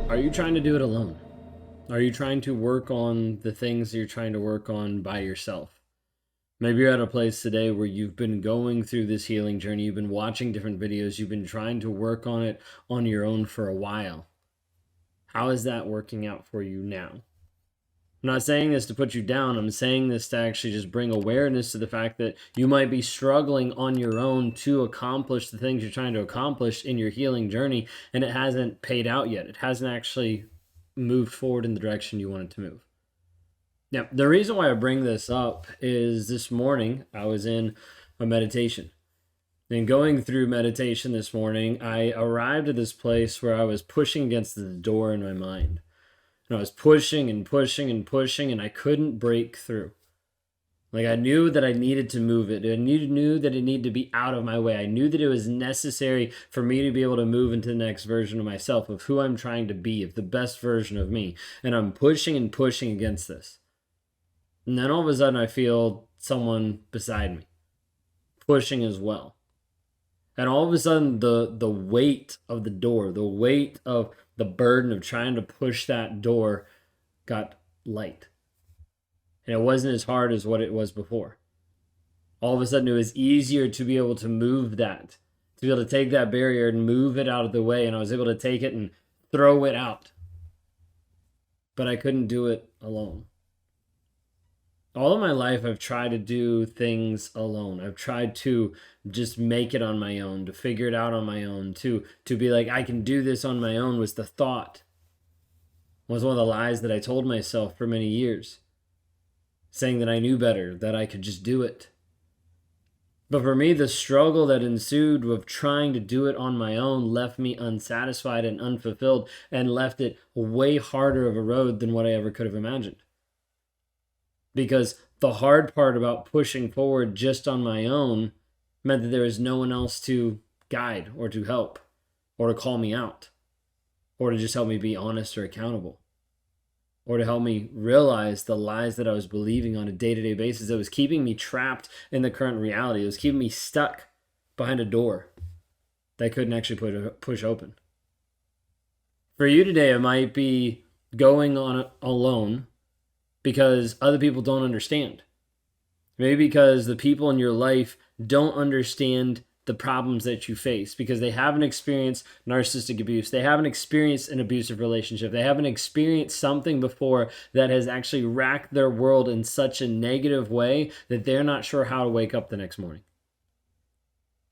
Are you trying to do it alone? Are you trying to work on the things you're trying to work on by yourself? Maybe you're at a place today where you've been going through this healing journey, you've been watching different videos, you've been trying to work on it on your own for a while. How is that working out for you now? I'm not saying this to put you down. I'm saying this to actually just bring awareness to the fact that you might be struggling on your own to accomplish the things you're trying to accomplish in your healing journey, and it hasn't paid out yet. It hasn't actually moved forward in the direction you want it to move. Now, the reason why I bring this up is this morning I was in a meditation. And going through meditation this morning, I arrived at this place where I was pushing against the door in my mind. And I was pushing and pushing and pushing, and I couldn't break through. Like, I knew that I needed to move it. I knew that it needed to be out of my way. I knew that it was necessary for me to be able to move into the next version of myself, of who I'm trying to be, of the best version of me. And I'm pushing and pushing against this. And then all of a sudden I feel someone beside me pushing as well. And all of a sudden the weight of the door, the weight of the burden of trying to push that door got light. And it wasn't as hard as what it was before. All of a sudden, it was easier to be able to move that, to be able to take that barrier and move it out of the way. And I was able to take it and throw it out. But I couldn't do it alone. All of my life, I've tried to do things alone. I've tried to just make it on my own, to figure it out on my own, to be like, I can do this on my own was the thought. Was one of the lies that I told myself for many years, saying that I knew better, that I could just do it. But for me, the struggle that ensued with trying to do it on my own left me unsatisfied and unfulfilled, and left it way harder of a road than what I ever could have imagined. Because the hard part about pushing forward just on my own meant that there was no one else to guide or to help or to call me out or to just help me be honest or accountable or to help me realize the lies that I was believing on a day-to-day basis that was keeping me trapped in the current reality. It was keeping me stuck behind a door that I couldn't actually push open. For you today, it might be going on alone because other people don't understand. Maybe because the people in your life don't understand the problems that you face because they haven't experienced narcissistic abuse. They haven't experienced an abusive relationship. They haven't experienced something before that has actually racked their world in such a negative way that they're not sure how to wake up the next morning.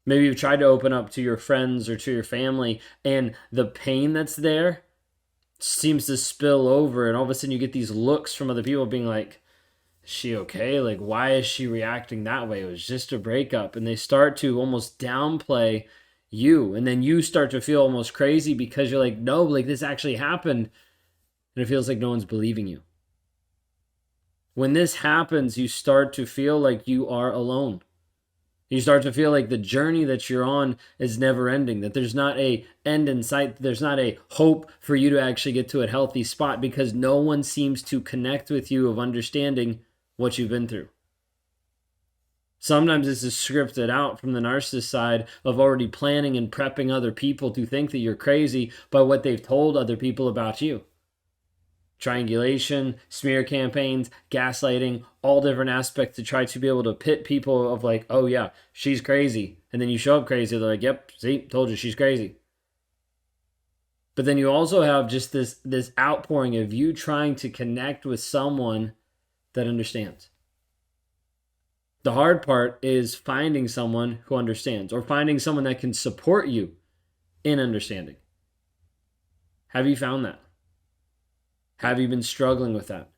Maybe you've tried to open up to your friends or to your family, and the pain that's there seems to spill over, and all of a sudden you get these looks from other people being like, is she okay? Like, why is she reacting that way? It was just a breakup. And they start to almost downplay you, and then you start to feel almost crazy because you're like, no, like this actually happened, and it feels like no one's believing you. When this happens, you start to feel like you are alone. You start to feel like the journey that you're on is never ending, that there's not a end in sight, there's not a hope for you to actually get to a healthy spot because no one seems to connect with you of understanding what you've been through. Sometimes this is scripted out from the narcissist side of already planning and prepping other people to think that you're crazy by what they've told other people about you. Triangulation, smear campaigns, gaslighting, all different aspects to try to be able to pit people of like, oh yeah, she's crazy. And then you show up crazy. They're like, yep, see, told you she's crazy. But then you also have just this outpouring of you trying to connect with someone that understands. The hard part is finding someone who understands or finding someone that can support you in understanding. Have you found that? Have you been struggling with that?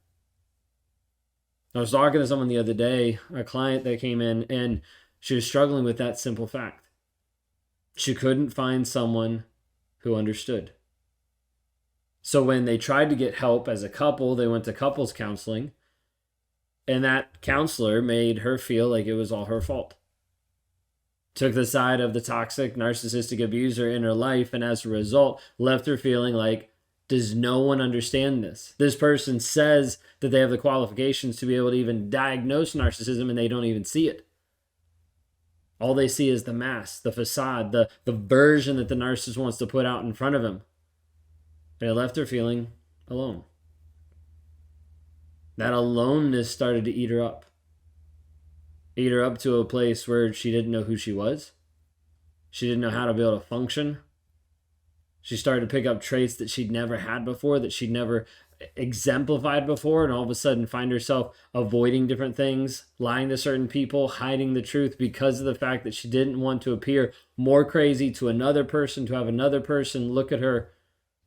I was talking to someone the other day, a client that came in, and she was struggling with that simple fact. She couldn't find someone who understood. So when they tried to get help as a couple, they went to couples counseling, and that counselor made her feel like it was all her fault. Took the side of the toxic, narcissistic abuser in her life, and as a result, left her feeling like, does no one understand this? This person says that they have the qualifications to be able to even diagnose narcissism, and they don't even see it. All they see is the mask, the facade, the version that the narcissist wants to put out in front of him. They left her feeling alone. That aloneness started to eat her up. Eat her up to a place where she didn't know who she was. She didn't know how to be able to function. She started to pick up traits that she'd never had before, that she'd never exemplified before, and all of a sudden find herself avoiding different things, lying to certain people, hiding the truth because of the fact that she didn't want to appear more crazy to another person, to have another person look at her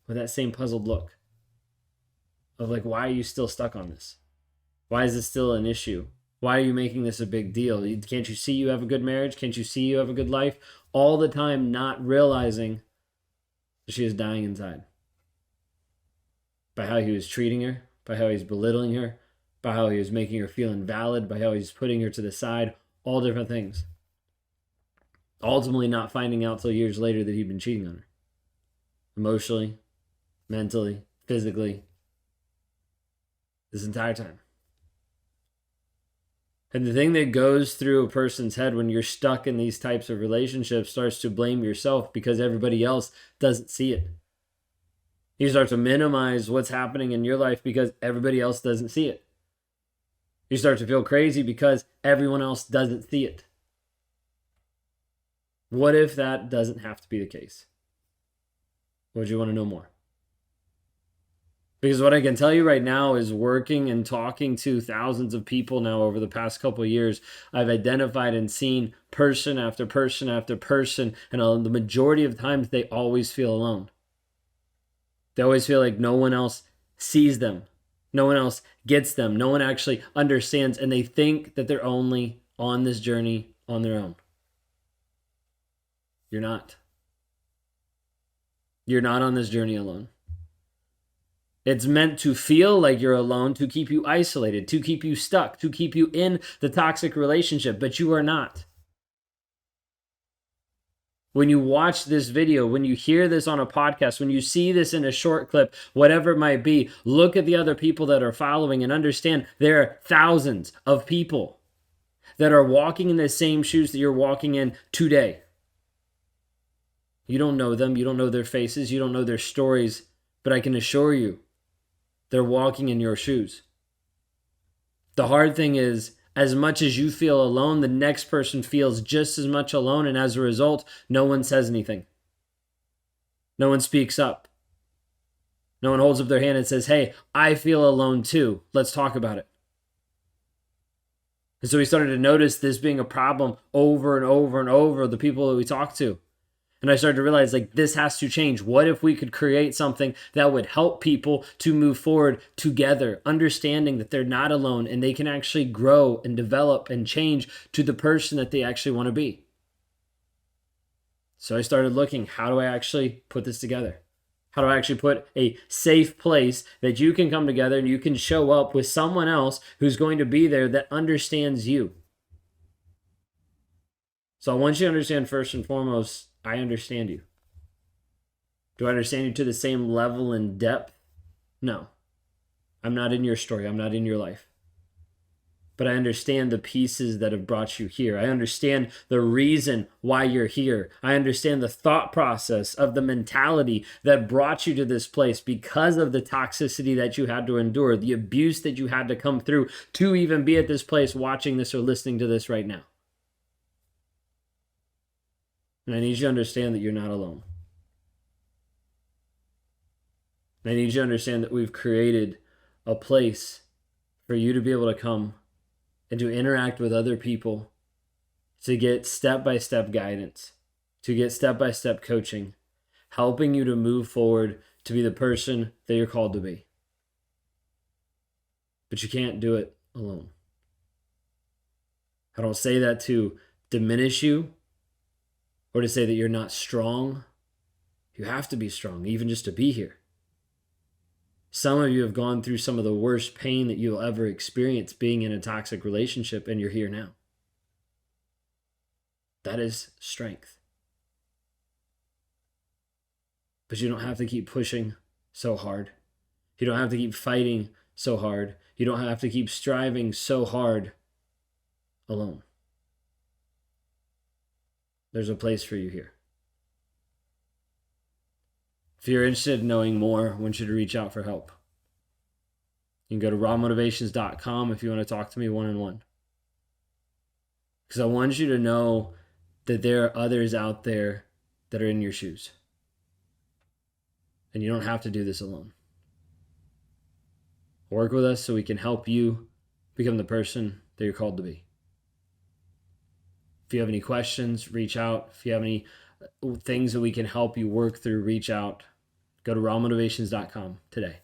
with that same puzzled look of like, why are you still stuck on this? Why is this still an issue? Why are you making this a big deal? Can't you see you have a good marriage? Can't you see you have a good life? All the time not realizing that she is dying inside. By how he was treating her, by how he's belittling her, by how he was making her feel invalid, by how he's putting her to the side, all different things. Ultimately not finding out till years later that he'd been cheating on her. Emotionally, mentally, physically. This entire time. And the thing that goes through a person's head when you're stuck in these types of relationships starts to blame yourself because everybody else doesn't see it. You start to minimize what's happening in your life because everybody else doesn't see it. You start to feel crazy because everyone else doesn't see it. What if that doesn't have to be the case? Would you want to know more? Because what I can tell you right now is working and talking to thousands of people now over the past couple of years, I've identified and seen person after person after person, and the majority of times they always feel alone. They always feel like no one else sees them. No one else gets them. No one actually understands, and they think that they're only on this journey on their own. You're not. You're not on this journey alone. It's meant to feel like you're alone, to keep you isolated, to keep you stuck, to keep you in the toxic relationship, but you are not. When you watch this video, when you hear this on a podcast, when you see this in a short clip, whatever it might be, look at the other people that are following and understand there are thousands of people that are walking in the same shoes that you're walking in today. You don't know them, you don't know their faces, you don't know their stories, but I can assure you, they're walking in your shoes. The hard thing is, as much as you feel alone, the next person feels just as much alone, and as a result, no one says anything. No one speaks up. No one holds up their hand and says, hey, I feel alone too. Let's talk about it. And so we started to notice this being a problem over and over and over, the people that we talk to. And I started to realize, like, this has to change. What if we could create something that would help people to move forward together, understanding that they're not alone and they can actually grow and develop and change to the person that they actually want to be? So I started looking, how do I actually put this together? How do I actually put a safe place that you can come together and you can show up with someone else who's going to be there that understands you? So I want you to understand, first and foremost, I understand you. Do I understand you to the same level and depth? No. I'm not in your story. I'm not in your life. But I understand the pieces that have brought you here. I understand the reason why you're here. I understand the thought process of the mentality that brought you to this place because of the toxicity that you had to endure, the abuse that you had to come through to even be at this place watching this or listening to this right now. And I need you to understand that you're not alone. And I need you to understand that we've created a place for you to be able to come and to interact with other people, to get step-by-step guidance, to get step-by-step coaching, helping you to move forward to be the person that you're called to be. But you can't do it alone. I don't say that to diminish you, or to say that you're not strong. You have to be strong, even just to be here. Some of you have gone through some of the worst pain that you'll ever experience being in a toxic relationship, and you're here now. That is strength. But you don't have to keep pushing so hard. You don't have to keep fighting so hard. You don't have to keep striving so hard alone. There's a place for you here. If you're interested in knowing more, I want you to reach out for help. You can go to rawmotivations.com if you want to talk to me one-on-one. Because I want you to know that there are others out there that are in your shoes. And you don't have to do this alone. Work with us so we can help you become the person that you're called to be. If you have any questions, reach out. If you have any things that we can help you work through, reach out. Go to rawmotivations.com today.